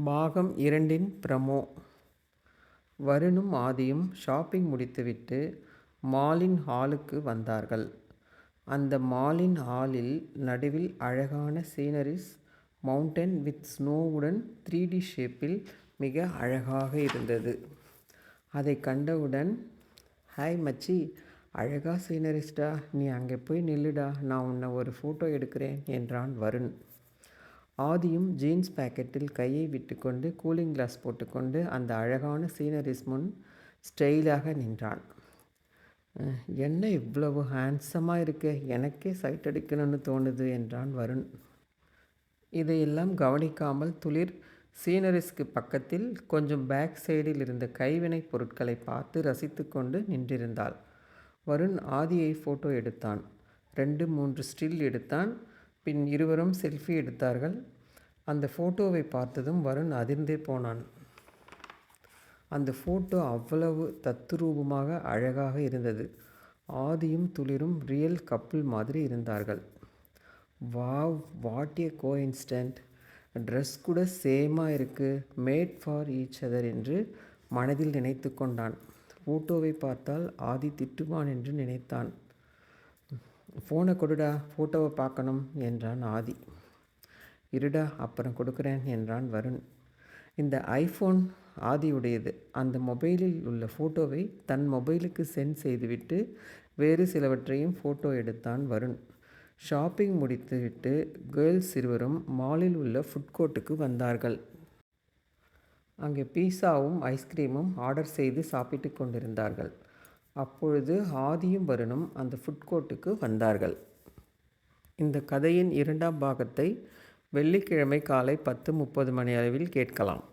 பாகம் இரண்டின் ப்ரமோ. வருணும் ஆதியும் ஷாப்பிங் முடித்துவிட்டு மாலின் ஹாலுக்கு வந்தார்கள். அந்த மாலின் ஹாலில் நடுவில் அழகான சீனரிஸ், மவுண்டன் வித் ஸ்னோவுடன் 3D ஷேப்பில் மிக அழகாக இருந்தது. அதை கண்டவுடன், ஹாய் மச்சி, அழகா சீனரிஸ்டா, நீ அங்கே போய் நில்லுடா, நான் உன்னை ஒரு ஃபோட்டோ எடுக்கிறேன் என்றான் வருண். ஆதியும் ஜீன்ஸ் பாக்கெட்டில் கையை விட்டுக்கொண்டு கூலிங் கிளாஸ் போட்டுக்கொண்டு அந்த அழகான சீனரிஸ் முன் ஸ்டைலாக நின்றான். என்ன இவ்வளவு ஹேண்ட்ஸமாக இருக்கே, எனக்கே சைட் அடிக்கணும்னு தோணுது என்றான் வருண். இதையெல்லாம் கவனிக்காமல் துளிர் சீனரிஸ்க்கு பக்கத்தில் கொஞ்சம் பேக் சைடில் இருந்த கைவினைப் பொருட்களை பார்த்து ரசித்து கொண்டு நின்றிருந்தாள். வருண் ஆதியை ஃபோட்டோ எடுத்தான். 2-3 ஸ்டில் எடுத்தான். பின் இருவரும் செல்ஃபி எடுத்தார்கள். அந்த ஃபோட்டோவை பார்த்ததும் வருண் அதிர்ந்தே போனான். அந்த ஃபோட்டோ அவ்வளவு தத்துரூபமாக அழகாக இருந்தது. ஆதியும் துளிரும் ரியல் கப்புள் மாதிரி இருந்தார்கள். Wow, what A coincident, dress கூட சேமாக இருக்குது, மேட் ஃபார் ஈச் அதர் என்று மனதில் நினைத்து கொண்டான். ஃபோட்டோவை பார்த்தால் ஆதி திட்டுவான் என்று நினைத்தான். ஃபோனை கொடுடா, ஃபோட்டோவை பார்க்கணும் என்றான் ஆதி. இருடா, அப்புறம் கொடுக்குறேன் என்றான் வருண். இந்த ஐஃபோன் ஆதியுடையது. அந்த மொபைலில் உள்ள ஃபோட்டோவை தன் மொபைலுக்கு சென்ட் செய்துவிட்டு வேறு சிலவற்றையும் ஃபோட்டோ எடுத்தான் வருண். ஷாப்பிங் முடித்துவிட்டு கேர்ள்ஸ் இருவரும் மாலில் உள்ள ஃபுட்கோர்ட்டுக்கு வந்தார்கள். அங்கே பீஸாவும் ஐஸ்கிரீமும் ஆர்டர் செய்து சாப்பிட்டு கொண்டிருந்தார்கள். அப்பொழுது ஆதியும் வருணும் அந்த ஃபுட்கோர்ட்டுக்கு வந்தார்கள். இந்த கதையின் 2ஆம் பாகத்தை வெள்ளிக்கிழமை காலை 10:30 மணி அளவில் கேட்கலாம்.